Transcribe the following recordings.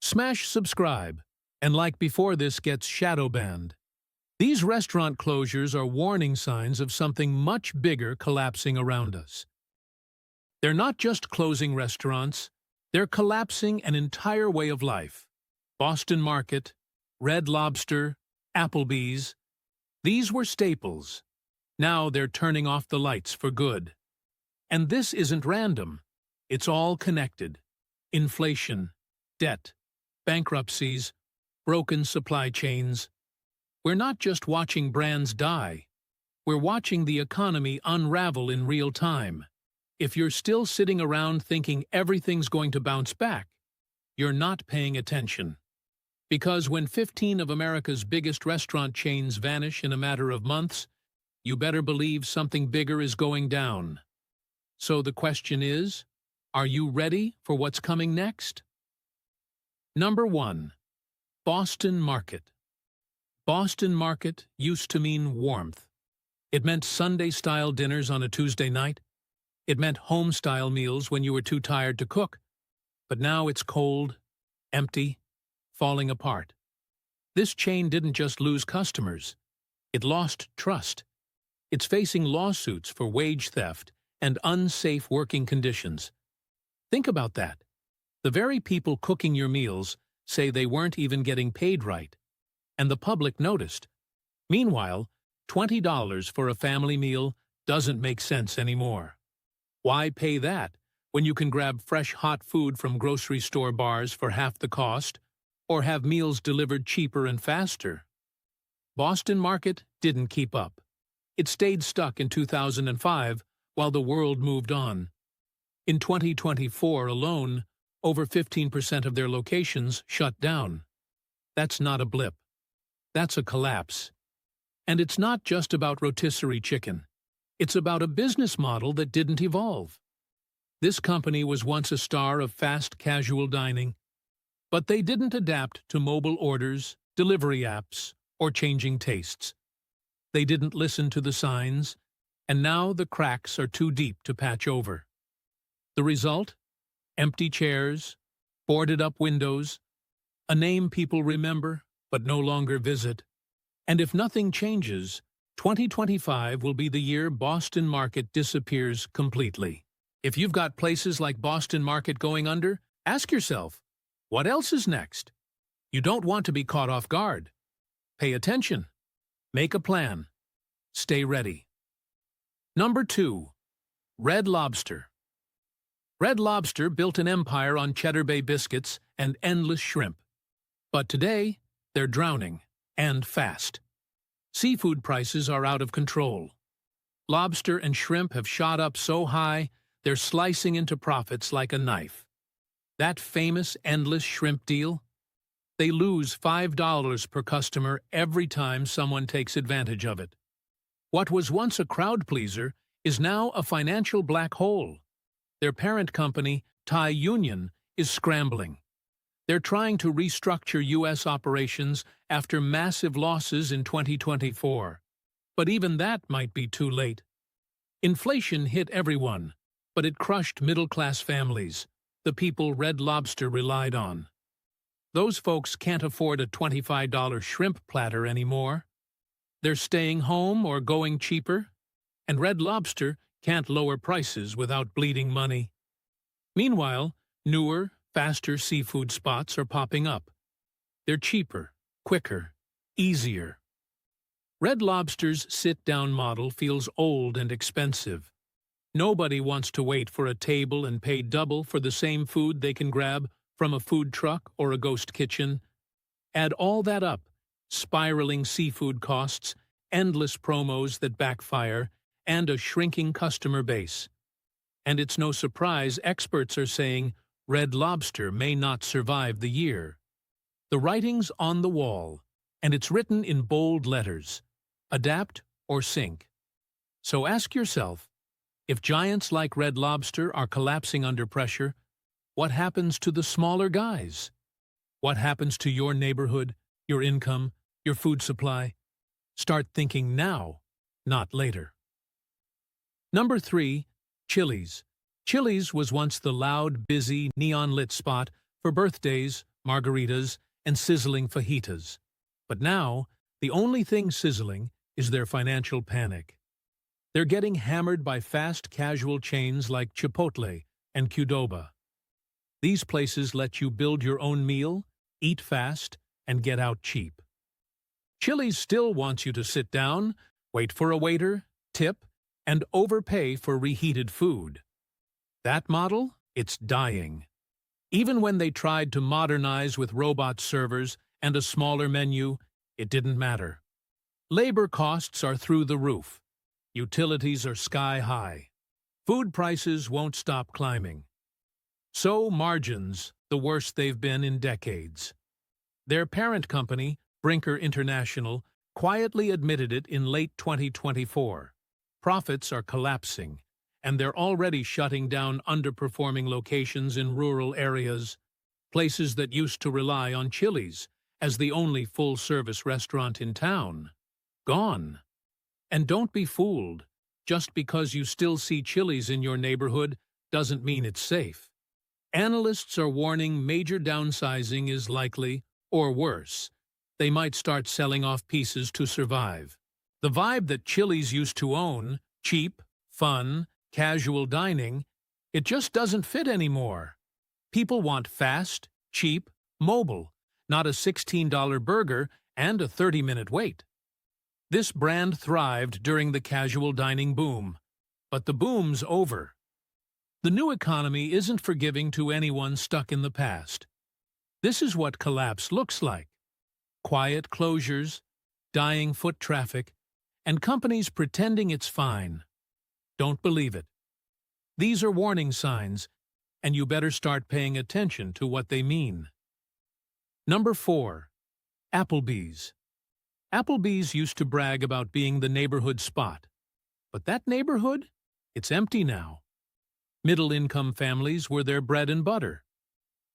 Smash subscribe, and like before this gets shadow banned. These restaurant closures are warning signs of something much bigger collapsing around us. They're not just closing restaurants, they're collapsing an entire way of life. Boston Market, Red Lobster, Applebee's. These were staples. Now they're turning off the lights for good. And this isn't random. It's all connected. Inflation, debt, bankruptcies, broken supply chains. We're not just watching brands die. We're watching the economy unravel in real time. If you're still sitting around thinking everything's going to bounce back, you're not paying attention. Because when 15 of America's biggest restaurant chains vanish in a matter of months, you better believe something bigger is going down. So the question is, are you ready for what's coming next? Number 1. Boston Market. Boston Market used to mean warmth. It meant Sunday-style dinners on a Tuesday night. It meant home-style meals when you were too tired to cook. But now it's cold, empty, falling apart. This chain didn't just lose customers. It lost trust. It's facing lawsuits for wage theft and unsafe working conditions. Think about that. The very people cooking your meals say they weren't even getting paid right. And the public noticed. Meanwhile, $20 for a family meal doesn't make sense anymore. Why pay that when you can grab fresh hot food from grocery store bars for half the cost, or have meals delivered cheaper and faster? Boston Market didn't keep up. It stayed stuck in 2005 while the world moved on. In 2024 alone, over 15% of their locations shut down. That's not a blip. That's a collapse. And it's not just about rotisserie chicken. It's about a business model that didn't evolve. This company was once a star of fast casual dining, but they didn't adapt to mobile orders, delivery apps, or changing tastes. They didn't listen to the signs, and now the cracks are too deep to patch over. The result? Empty chairs, boarded-up windows, a name people remember but no longer visit. And if nothing changes, 2025 will be the year Boston Market disappears completely. If you've got places like Boston Market going under, ask yourself, what else is next? You don't want to be caught off guard. Pay attention. Make a plan. Stay ready. Number 2. Red Lobster. Red Lobster built an empire on Cheddar Bay biscuits and endless shrimp. But today, they're drowning, and fast. Seafood prices are out of control. Lobster and shrimp have shot up so high, they're slicing into profits like a knife. That famous endless shrimp deal? They lose $5 per customer every time someone takes advantage of it. What was once a crowd pleaser is now a financial black hole. Their parent company, Thai Union, is scrambling. They're trying to restructure U.S. operations after massive losses in 2024. But even that might be too late. Inflation hit everyone, but it crushed middle-class families, the people Red Lobster relied on. Those folks can't afford a $25 shrimp platter anymore. They're staying home or going cheaper, and Red Lobster can't lower prices without bleeding money. Meanwhile, newer, faster seafood spots are popping up. They're cheaper, quicker, easier. Red Lobster's sit-down model feels old and expensive. Nobody wants to wait for a table and pay double for the same food they can grab from a food truck or a ghost kitchen. Add all that up, spiraling seafood costs, endless promos that backfire, and a shrinking customer base. And it's no surprise experts are saying Red Lobster may not survive the year. The writing's on the wall, and it's written in bold letters. Adapt or sink. So ask yourself, if giants like Red Lobster are collapsing under pressure, what happens to the smaller guys? What happens to your neighborhood, your income, your food supply? Start thinking now, not later. Number 3. Chili's. Chili's was once the loud, busy, neon-lit spot for birthdays margaritas, and sizzling fajitas. But now, the only thing sizzling is their financial panic. They're getting hammered by fast casual chains like Chipotle and Qdoba. These places let you build your own meal, eat fast, and get out cheap. Chili's still wants you to sit down, wait for a waiter, tip, and overpay for reheated food. That model, it's dying. Even when they tried to modernize with robot servers and a smaller menu, it didn't matter. Labor costs are through the roof. Utilities are sky high. Food prices won't stop climbing. So margins, the worst they've been in decades. Their parent company, Brinker International, quietly admitted it in late 2024. Profits are collapsing, and they're already shutting down underperforming locations in rural areas, places that used to rely on Chili's as the only full-service restaurant in town. Gone. And don't be fooled. Just because you still see Chili's in your neighborhood doesn't mean it's safe. Analysts are warning major downsizing is likely, or worse. They might start selling off pieces to survive. The vibe that Chili's used to own, cheap, fun, casual dining, it just doesn't fit anymore. People want fast, cheap, mobile, not a $16 burger and a 30-minute wait. This brand thrived during the casual dining boom, but the boom's over. The new economy isn't forgiving to anyone stuck in the past. This is what collapse looks like. Quiet closures, dying foot traffic, and companies pretending it's fine. Don't believe it. These are warning signs, and you better start paying attention to what they mean. Number 4. Applebee's. Applebee's used to brag about being the neighborhood spot. But that neighborhood? It's empty now. Middle-income families were their bread and butter.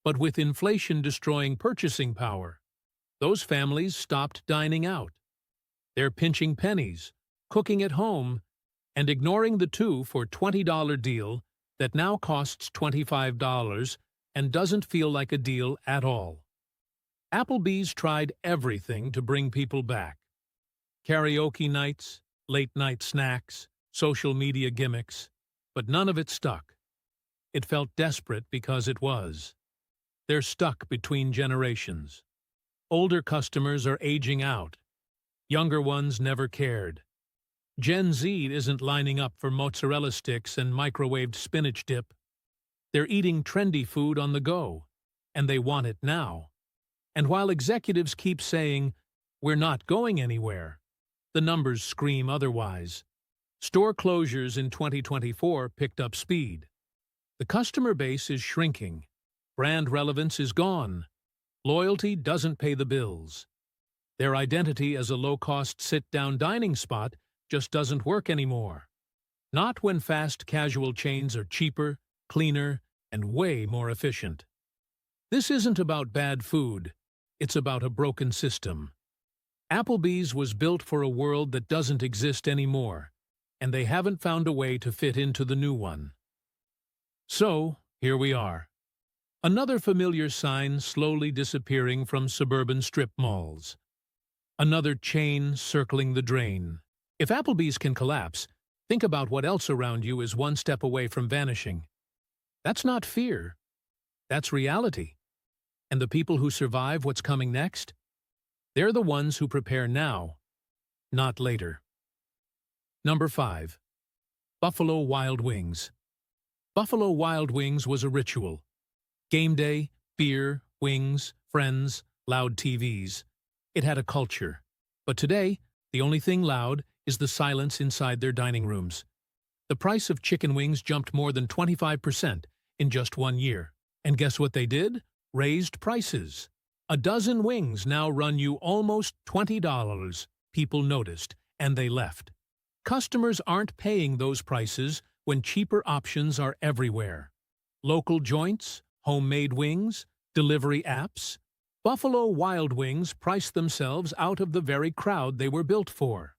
But with inflation destroying purchasing power, those families stopped dining out. They're pinching pennies, cooking at home, and ignoring the 2 for $20 deal that now costs $25 and doesn't feel like a deal at all. Applebee's tried everything to bring people back. Karaoke nights, late-night snacks, social media gimmicks, but none of it stuck. It felt desperate because it was. They're stuck between generations. Older customers are aging out. Younger ones never cared. Gen Z isn't lining up for mozzarella sticks and microwaved spinach dip. They're eating trendy food on the go, and they want it now. And while executives keep saying, "We're not going anywhere," the numbers scream otherwise. Store closures in 2024 picked up speed. The customer base is shrinking. Brand relevance is gone. Loyalty doesn't pay the bills. Their identity as a low-cost sit-down dining spot just doesn't work anymore. Not when fast casual chains are cheaper, cleaner, and way more efficient. This isn't about bad food. It's about a broken system. Applebee's was built for a world that doesn't exist anymore, and they haven't found a way to fit into the new one. So, here we are. Another familiar sign slowly disappearing from suburban strip malls. Another chain circling the drain. If Applebee's can collapse, think about what else around you is one step away from vanishing. That's not fear. That's reality. And the people who survive what's coming next? They're the ones who prepare now, not later. Number 5. Buffalo Wild Wings. Buffalo Wild Wings was a ritual. Game day, beer, wings, friends, loud TVs. It had a culture. But today, the only thing loud is the silence inside their dining rooms. The price of chicken wings jumped more than 25% in just 1 year. And guess what they did? Raised prices. A dozen wings now run you almost $20. People noticed, and they left. Customers aren't paying those prices when cheaper options are everywhere. Local joints, homemade wings, delivery apps. Buffalo Wild Wings priced themselves out of the very crowd they were built for.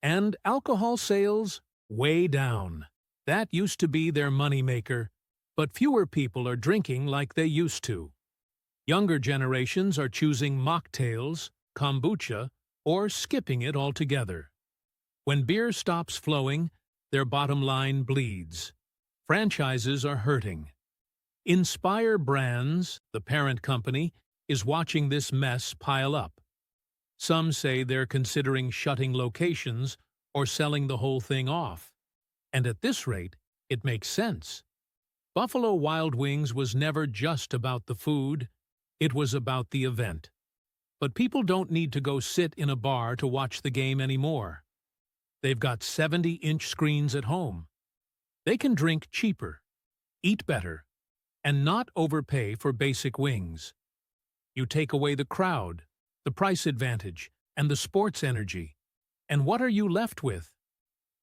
And alcohol sales? Way down. That used to be their moneymaker, but fewer people are drinking like they used to. Younger generations are choosing mocktails, kombucha, or skipping it altogether. When beer stops flowing, their bottom line bleeds. Franchises are hurting. Inspire Brands, the parent company, is watching this mess pile up. Some say they're considering shutting locations or selling the whole thing off. And at this rate, it makes sense. Buffalo Wild Wings was never just about the food, it was about the event. But people don't need to go sit in a bar to watch the game anymore. They've got 70-inch screens at home. They can drink cheaper, eat better, and not overpay for basic wings. You take away the crowd, the price advantage, and the sports energy. And what are you left with?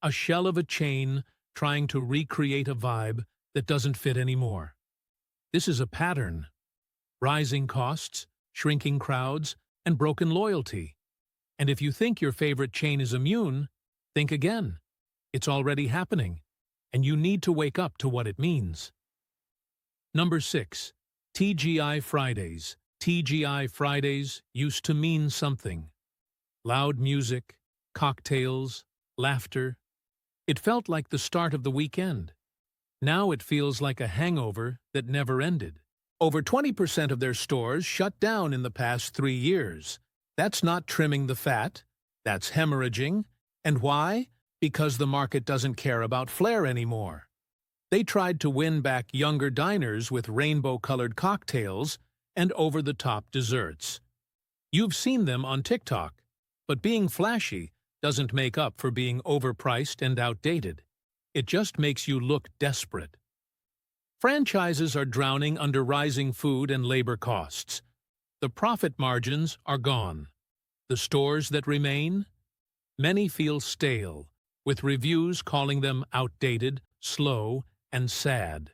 A shell of a chain trying to recreate a vibe that doesn't fit anymore. This is a pattern. Rising costs, shrinking crowds, and broken loyalty. And if you think your favorite chain is immune, think again. It's already happening, and you need to wake up to what it means. Number 6. TGI Fridays. TGI Fridays used to mean something. Loud music, cocktails, laughter. It felt like the start of the weekend. Now it feels like a hangover that never ended. Over 20% of their stores shut down in the past 3 years. That's not trimming the fat, that's hemorrhaging. And why? Because the market doesn't care about flair anymore. They tried to win back younger diners with rainbow-colored cocktails and over-the-top desserts. You've seen them on TikTok, but being flashy doesn't make up for being overpriced and outdated. It just makes you look desperate. Franchises are drowning under rising food and labor costs. The profit margins are gone. The stores that remain? Many feel stale, with reviews calling them outdated, slow, and sad.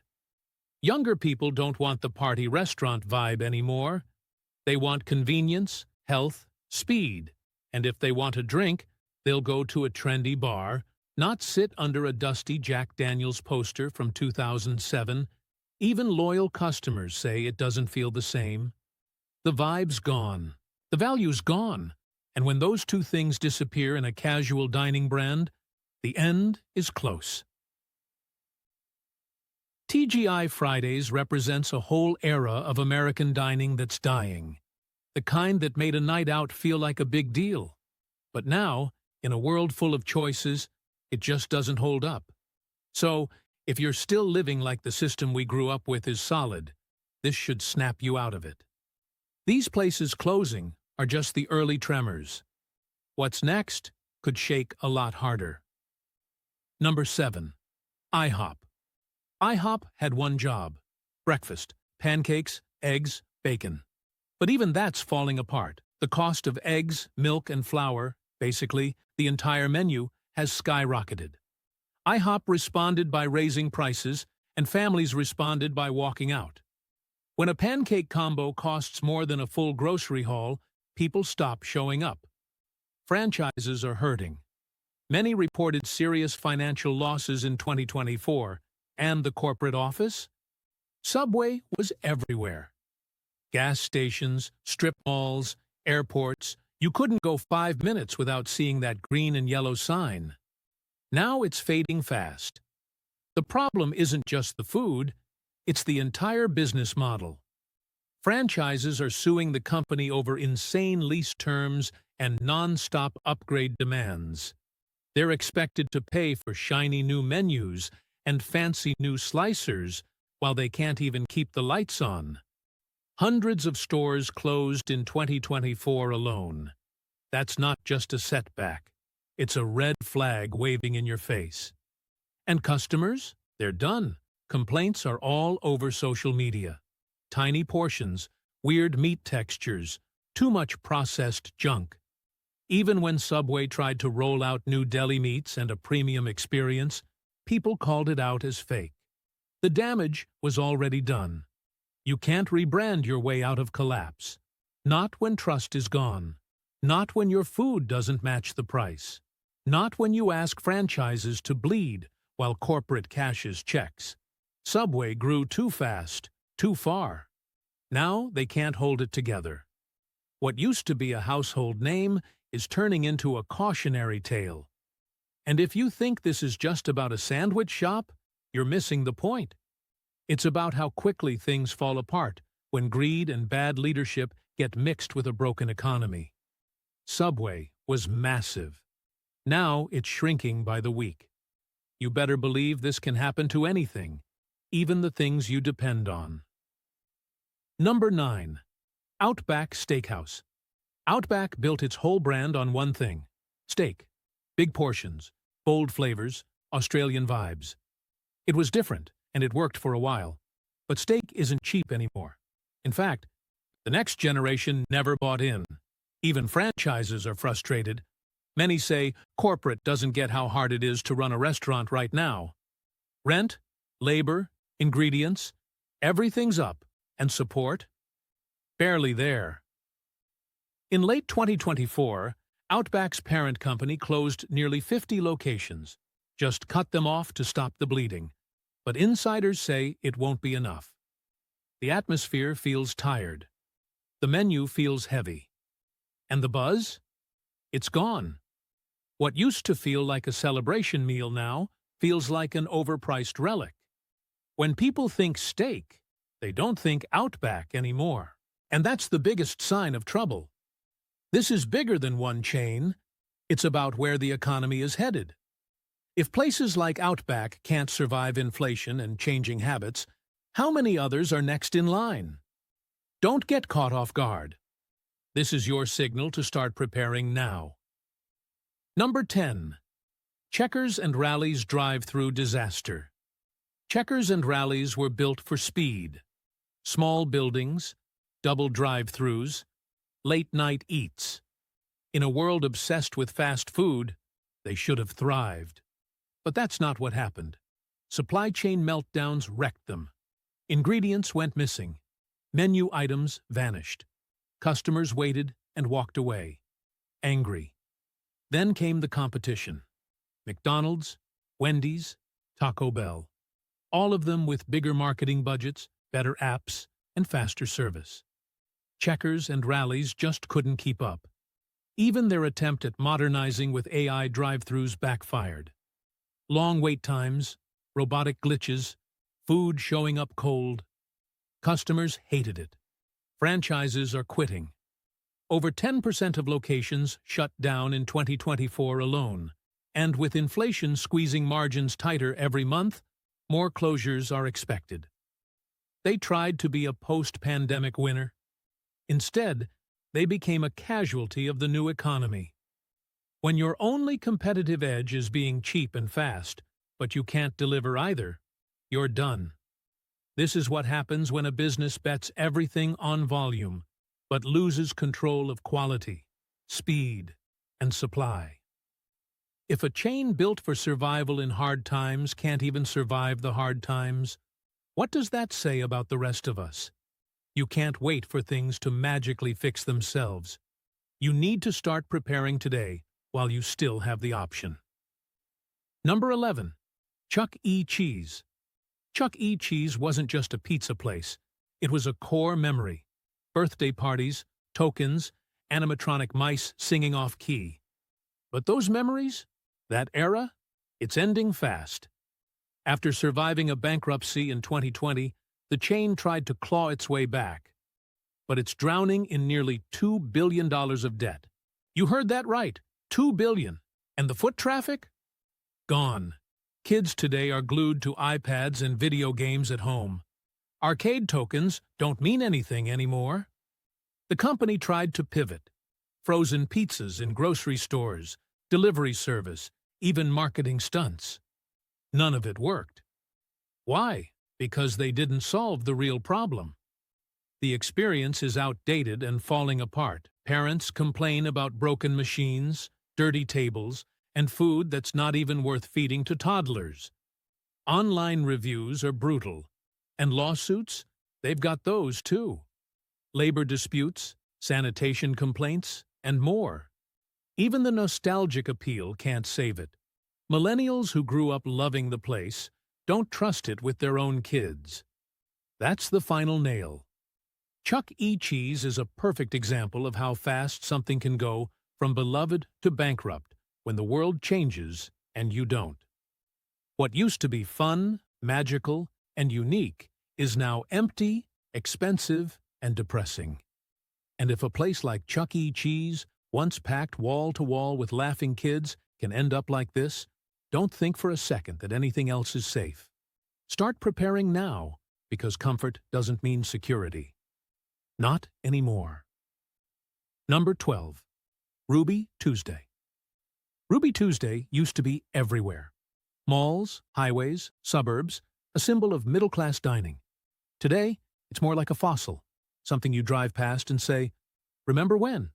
Younger people don't want the party restaurant vibe anymore. They want convenience, health, speed. And if they want a drink, they'll go to a trendy bar, not sit under a dusty Jack Daniel's poster from 2007. Even loyal customers say it doesn't feel the same. The vibe's gone. The value's gone. And when those two things disappear in a casual dining brand, the end is close. TGI Fridays represents a whole era of American dining that's dying. The kind that made a night out feel like a big deal. But now, in a world full of choices, it just doesn't hold up. So, if you're still living like the system we grew up with is solid, this should snap you out of it. These places closing are just the early tremors. What's next could shake a lot harder. Number 7. IHOP. IHOP had one job: breakfast, pancakes, eggs, bacon. But even that's falling apart. The cost of eggs, milk, and flour, basically the entire menu, has skyrocketed. IHOP responded by raising prices, and families responded by walking out. When a pancake combo costs more than a full grocery haul, people stop showing up. Franchises are hurting. Many reported serious financial losses in 2024. And the corporate office? Subway was everywhere. Gas stations, strip malls, airports. You couldn't go 5 minutes without seeing that green and yellow sign. Now it's fading fast. The problem isn't just the food, it's the entire business model. Franchises are suing the company over insane lease terms and non-stop upgrade demands. They're expected to pay for shiny new menus and fancy new slicers while they can't even keep the lights on. Hundreds of stores closed in 2024 alone. That's not just a setback. It's a red flag waving in your face. And customers? They're done. Complaints are all over social media. Tiny portions, weird meat textures, too much processed junk. Even when Subway tried to roll out new deli meats and a premium experience, people called it out as fake. The damage was already done. You can't rebrand your way out of collapse. Not when trust is gone. Not when your food doesn't match the price. Not when you ask franchises to bleed while corporate cashes checks. Subway grew too fast, too far. Now they can't hold it together. What used to be a household name is turning into a cautionary tale. And if you think this is just about a sandwich shop, you're missing the point. It's about how quickly things fall apart when greed and bad leadership get mixed with a broken economy. Subway was massive. Now it's shrinking by the week. You better believe this can happen to anything, even the things you depend on. Number 9. Outback Steakhouse. Outback built its whole brand on one thing: steak. Big portions, bold flavors, Australian vibes. It was different, and it worked for a while. But steak isn't cheap anymore. In fact, the next generation never bought in. Even franchises are frustrated. Many say corporate doesn't get how hard it is to run a restaurant right now. Rent, labor, ingredients, everything's up. And support? Barely there. In late 2024, Outback's parent company closed nearly 50 locations, just cut them off to stop the bleeding. But insiders say it won't be enough. The atmosphere feels tired. The menu feels heavy. And the buzz? It's gone. What used to feel like a celebration meal now feels like an overpriced relic. When people think steak, they don't think Outback anymore. And that's the biggest sign of trouble. This is bigger than one chain. It's about where the economy is headed. If places like Outback can't survive inflation and changing habits, how many others are next in line? Don't get caught off guard. This is your signal to start preparing now. Number 10. Checkers and Rally's drive-through disaster. Checkers and Rally's were built for speed. Small buildings, double drive-throughs, late-night eats. In a world obsessed with fast food, they should have thrived. But that's not what happened. Supply chain meltdowns wrecked them. Ingredients went missing. Menu items vanished. Customers waited and walked away, angry. Then came the competition. McDonald's, Wendy's, Taco Bell. All of them with bigger marketing budgets, better apps, and faster service. Checkers and Rally's just couldn't keep up. Even their attempt at modernizing with AI drive-thrus backfired. Long wait times, robotic glitches, food showing up cold. Customers hated it. Franchises are quitting. Over 10% of locations shut down in 2024 alone. And with inflation squeezing margins tighter every month, more closures are expected. They tried to be a post-pandemic winner. Instead, they became a casualty of the new economy. When your only competitive edge is being cheap and fast, but you can't deliver either, you're done. This is what happens when a business bets everything on volume, but loses control of quality, speed, and supply. If a chain built for survival in hard times can't even survive the hard times, what does that say about the rest of us? You can't wait for things to magically fix themselves. You need to start preparing today while you still have the option. Number 11. Chuck E. Cheese. Chuck E. Cheese wasn't just a pizza place. It was a core memory. Birthday parties, tokens, animatronic mice singing off-key. But those memories, that era, it's ending fast. After surviving a bankruptcy in 2020, the chain tried to claw its way back. But it's drowning in nearly $2 billion of debt. You heard that right, $2 billion. And the foot traffic? Gone. Kids today are glued to iPads and video games at home. Arcade tokens don't mean anything anymore. The company tried to pivot. Frozen pizzas in grocery stores, delivery service, even marketing stunts. None of it worked. Why? Because they didn't solve the real problem. The experience is outdated and falling apart. Parents complain about broken machines, dirty tables, and food that's not even worth feeding to toddlers. Online reviews are brutal. And lawsuits? They've got those too. Labor disputes, sanitation complaints, and more. Even the nostalgic appeal can't save it. Millennials who grew up loving the place don't trust it with their own kids. That's the final nail. Chuck E. Cheese is a perfect example of how fast something can go from beloved to bankrupt when the world changes and you don't. What used to be fun, magical, and unique is now empty, expensive, and depressing. And if a place like Chuck E. Cheese, once packed wall to wall with laughing kids, can end up like this, don't think for a second that anything else is safe. Start preparing now, because comfort doesn't mean security. Not anymore. Number 12. Ruby Tuesday. Ruby Tuesday used to be everywhere. Malls, highways, suburbs, a symbol of middle-class dining. Today, it's more like a fossil, something you drive past and say, "Remember when?"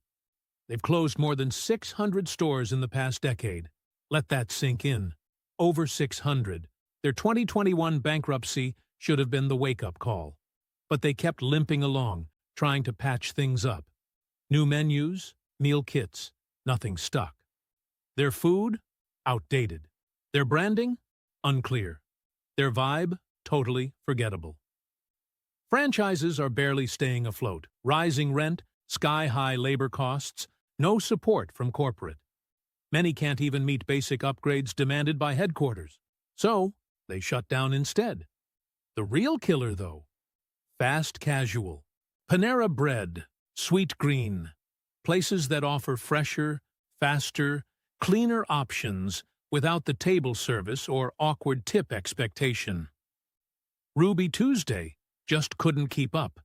They've closed more than 600 stores in the past decade. Let that sink in. Over 600. Their 2021 bankruptcy should have been the wake-up call. But they kept limping along, trying to patch things up. New menus, meal kits, nothing stuck. Their food? Outdated. Their branding? Unclear. Their vibe? Totally forgettable. Franchises are barely staying afloat. Rising rent, sky-high labor costs, no support from corporate. Many can't even meet basic upgrades demanded by headquarters. So, they shut down instead. The real killer, though? Fast casual. Panera Bread, Sweet Green. Places that offer fresher, faster, cleaner options without the table service or awkward tip expectation. Ruby Tuesday just couldn't keep up.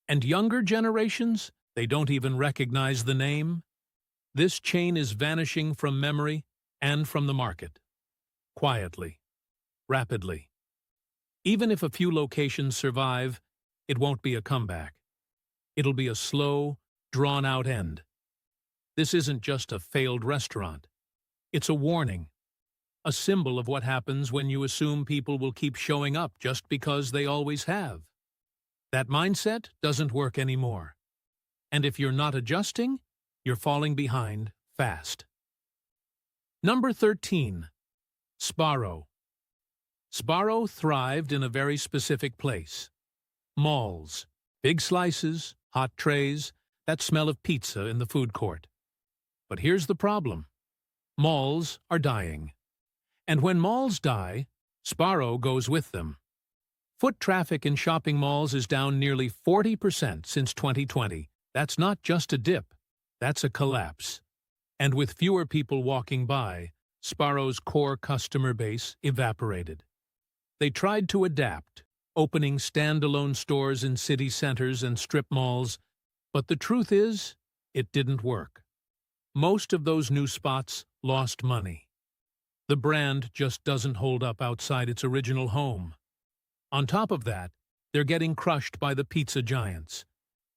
And younger generations, they don't even recognize the name. This chain is vanishing from memory and from the market. Quietly. Rapidly. Even if a few locations survive, it won't be a comeback. It'll be a slow, drawn-out end. This isn't just a failed restaurant. It's a warning. A symbol of what happens when you assume people will keep showing up just because they always have. That mindset doesn't work anymore. And if you're not adjusting, you're falling behind fast. Number 13. Sbarro. Sbarro thrived in a very specific place. Malls. Big slices, hot trays, that smell of pizza in the food court. But here's the problem. Malls are dying. And when malls die, Sbarro goes with them. Foot traffic in shopping malls is down nearly 40% since 2020. That's not just a dip. That's a collapse. And with fewer people walking by, Sbarro's core customer base evaporated. They tried to adapt, opening standalone stores in city centers and strip malls, but the truth is, it didn't work. Most of those new spots lost money. The brand just doesn't hold up outside its original home. On top of that, they're getting crushed by the pizza giants.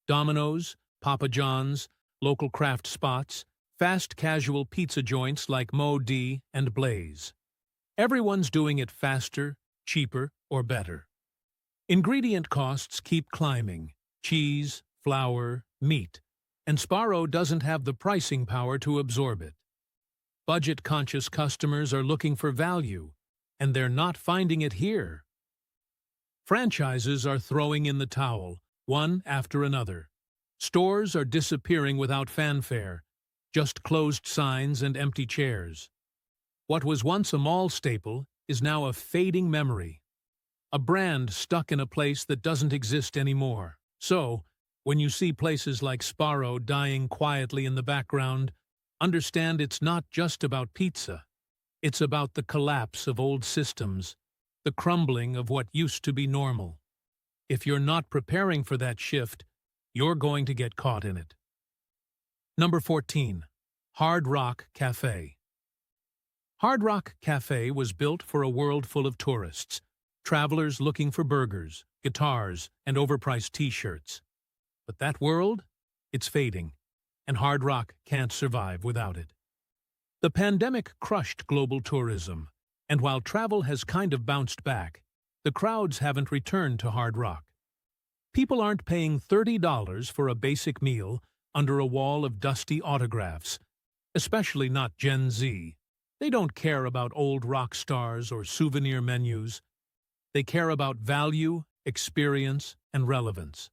Domino's, Papa John's, local craft spots, fast casual pizza joints like Mo D and Blaze. Everyone's doing it faster, cheaper, or better. Ingredient costs keep climbing: cheese, flour, meat, and Sbarro doesn't have the pricing power to absorb it. Budget-conscious customers are looking for value, and they're not finding it here. Franchises are throwing in the towel, one after another. Stores are disappearing without fanfare, just closed signs and empty chairs. What was once a mall staple is now a fading memory. A brand stuck in a place that doesn't exist anymore. So, when you see places like Sbarro dying quietly in the background, understand it's not just about pizza. It's about the collapse of old systems, the crumbling of what used to be normal. If you're not preparing for that shift, you're going to get caught in it. Number 14. Hard Rock Cafe. Hard Rock Cafe was built for a world full of tourists, travelers looking for burgers, guitars, and overpriced t-shirts. But that world? It's fading, and Hard Rock can't survive without it. The pandemic crushed global tourism, and while travel has kind of bounced back, the crowds haven't returned to Hard Rock. People aren't paying $30 for a basic meal under a wall of dusty autographs, especially not Gen Z. They don't care about old rock stars or souvenir menus. They care about value, experience, and relevance.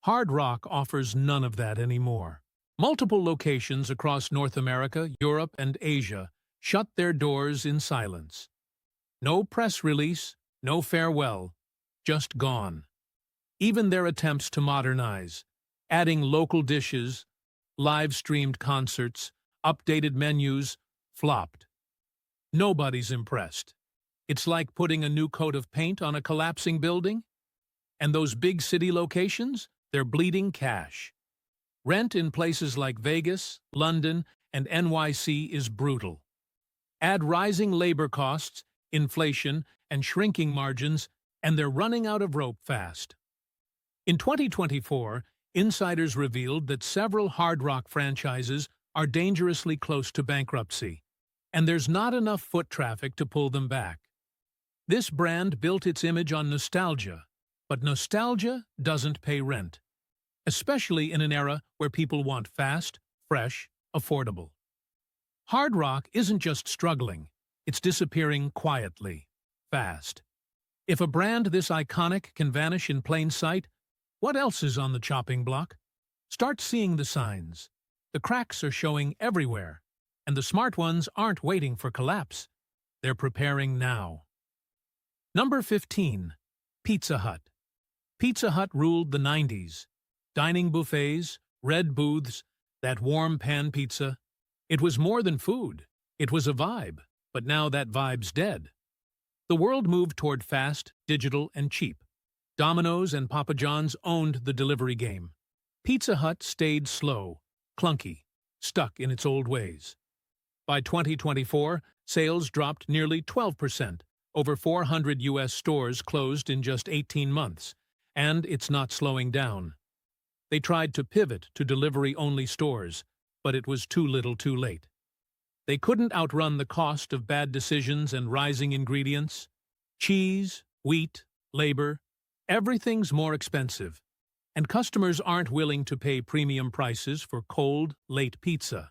Hard Rock offers none of that anymore. Multiple locations across North America, Europe, and Asia shut their doors in silence. No press release, no farewell, just gone. Even their attempts to modernize, adding local dishes, live-streamed concerts, updated menus, flopped. Nobody's impressed. It's like putting a new coat of paint on a collapsing building. And those big city locations, they're bleeding cash. Rent in places like Vegas, London, and NYC is brutal. Add rising labor costs, inflation, and shrinking margins, and they're running out of rope fast. In 2024, insiders revealed that several Hard Rock franchises are dangerously close to bankruptcy, and there's not enough foot traffic to pull them back. This brand built its image on nostalgia, but nostalgia doesn't pay rent, especially in an era where people want fast, fresh, affordable. Hard Rock isn't just struggling, it's disappearing quietly, fast. If a brand this iconic can vanish in plain sight, what else is on the chopping block? Start seeing the signs. The cracks are showing everywhere, and the smart ones aren't waiting for collapse. They're preparing now. Number 15. Pizza Hut. Pizza Hut ruled the 90s. Dining buffets, red booths, that warm pan pizza. It was more than food. It was a vibe, but now that vibe's dead. The world moved toward fast, digital, and cheap. Domino's and Papa John's owned the delivery game. Pizza Hut stayed slow, clunky, stuck in its old ways. By 2024, sales dropped nearly 12%. Over 400 U.S. stores closed in just 18 months, and it's not slowing down. They tried to pivot to delivery-only stores, but it was too little too late. They couldn't outrun the cost of bad decisions and rising ingredients. Cheese, wheat, labor, everything's more expensive, and customers aren't willing to pay premium prices for cold, late pizza.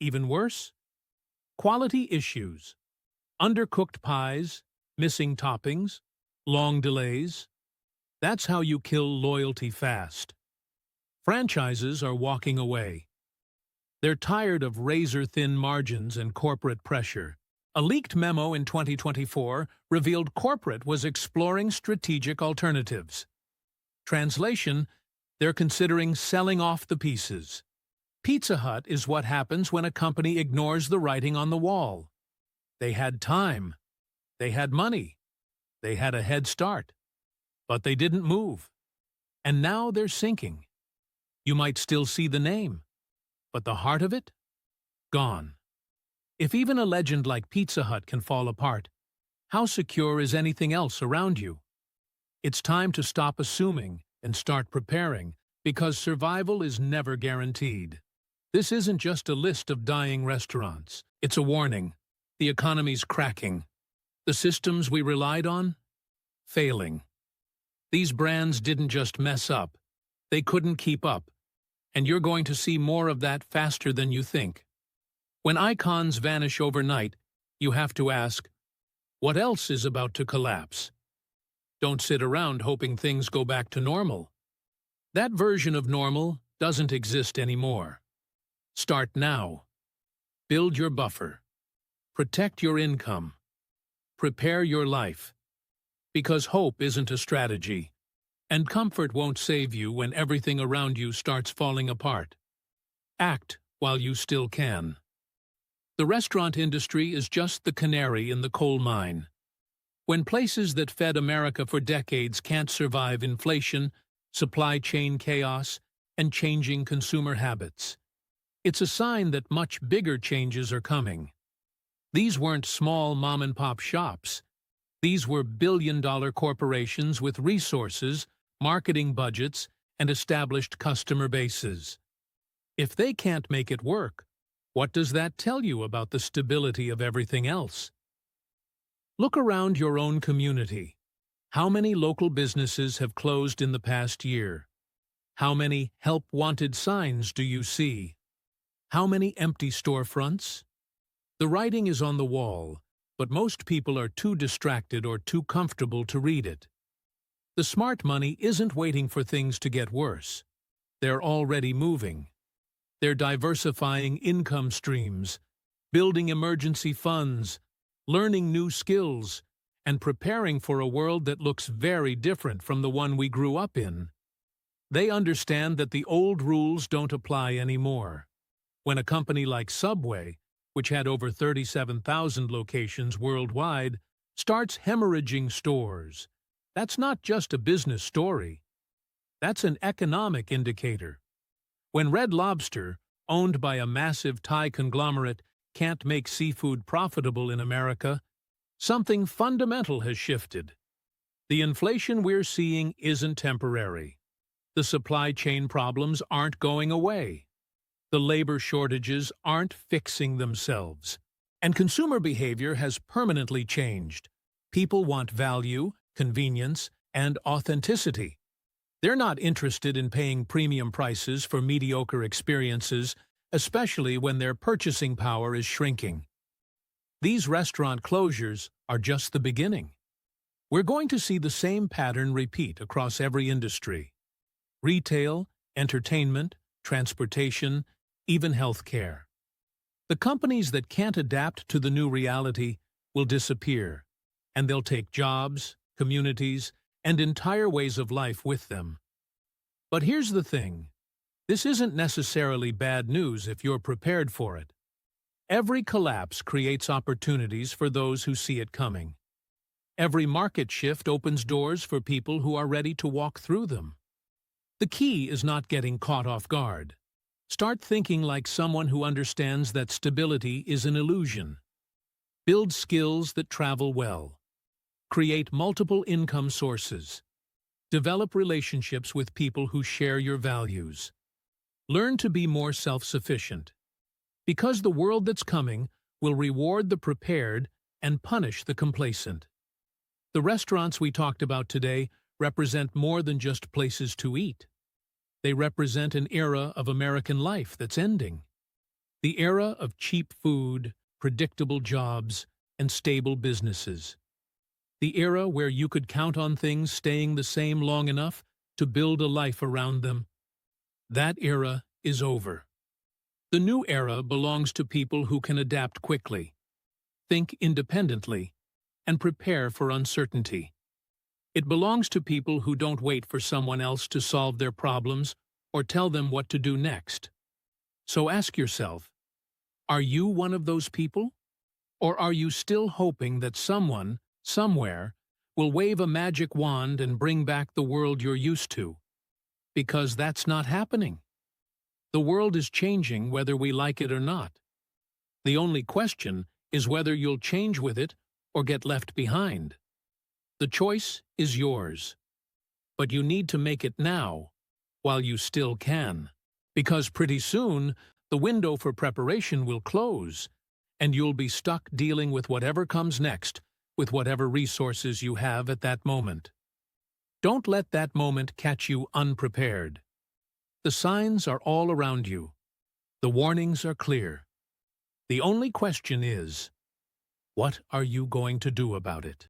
Even worse? Quality issues. Undercooked pies, missing toppings, long delays. That's how you kill loyalty fast. Franchises are walking away. They're tired of razor-thin margins and corporate pressure. A leaked memo in 2024 revealed corporate was exploring strategic alternatives. Translation: they're considering selling off the pieces. Pizza Hut is what happens when a company ignores the writing on the wall. They had time. They had money. They had a head start. But they didn't move. And now they're sinking. You might still see the name, but the heart of it? Gone. If even a legend like Pizza Hut can fall apart, how secure is anything else around you? It's time to stop assuming and start preparing, because survival is never guaranteed. This isn't just a list of dying restaurants. It's a warning. The economy's cracking. The systems we relied on? Failing. These brands didn't just mess up. They couldn't keep up. And you're going to see more of that faster than you think. When icons vanish overnight, you have to ask, what else is about to collapse? Don't sit around hoping things go back to normal. That version of normal doesn't exist anymore. Start now. Build your buffer. Protect your income. Prepare your life. Because hope isn't a strategy. And comfort won't save you when everything around you starts falling apart. Act while you still can. The restaurant industry is just the canary in the coal mine. When places that fed America for decades can't survive inflation, supply chain chaos, and changing consumer habits, it's a sign that much bigger changes are coming. These weren't small mom-and-pop shops. These were billion-dollar corporations with resources, marketing budgets, and established customer bases. If they can't make it work, what does that tell you about the stability of everything else? Look around your own community. How many local businesses have closed in the past year? How many help-wanted signs do you see? How many empty storefronts? The writing is on the wall, but most people are too distracted or too comfortable to read it. The smart money isn't waiting for things to get worse. They're already moving. They're diversifying income streams, building emergency funds, learning new skills, and preparing for a world that looks very different from the one we grew up in. They understand that the old rules don't apply anymore. When a company like Subway, which had over 37,000 locations worldwide, starts hemorrhaging stores, that's not just a business story. That's an economic indicator. When Red Lobster, owned by a massive Thai conglomerate, can't make seafood profitable in America, something fundamental has shifted. The inflation we're seeing isn't temporary. The supply chain problems aren't going away. The labor shortages aren't fixing themselves. And consumer behavior has permanently changed. People want value, convenience, and authenticity. They're not interested in paying premium prices for mediocre experiences, especially when their purchasing power is shrinking. These restaurant closures are just the beginning. We're going to see the same pattern repeat across every industry. Retail, entertainment, transportation, even healthcare. The companies that can't adapt to the new reality will disappear, and they'll take jobs, communities, and entire ways of life with them. But here's the thing. This isn't necessarily bad news if you're prepared for it. Every collapse creates opportunities for those who see it coming. Every market shift opens doors for people who are ready to walk through them. The key is not getting caught off guard. Start thinking like someone who understands that stability is an illusion. Build skills that travel well. Create multiple income sources. Develop relationships with people who share your values. Learn to be more self-sufficient. Because the world that's coming will reward the prepared and punish the complacent. The restaurants we talked about today represent more than just places to eat. They represent an era of American life that's ending. The era of cheap food, predictable jobs, and stable businesses. The era where you could count on things staying the same long enough to build a life around them. That era is over. The new era belongs to people who can adapt quickly, think independently, and prepare for uncertainty. It belongs to people who don't wait for someone else to solve their problems or tell them what to do next. So ask yourself, are you one of those people? Or are you still hoping that someone, somewhere, will wave a magic wand and bring back the world you're used to? Because that's not happening. The world is changing whether we like it or not. The only question is whether you'll change with it or get left behind. The choice is yours. But you need to make it now, while you still can. Because pretty soon, the window for preparation will close, and you'll be stuck dealing with whatever comes next, with whatever resources you have at that moment. Don't let that moment catch you unprepared. The signs are all around you. The warnings are clear. The only question is, what are you going to do about it?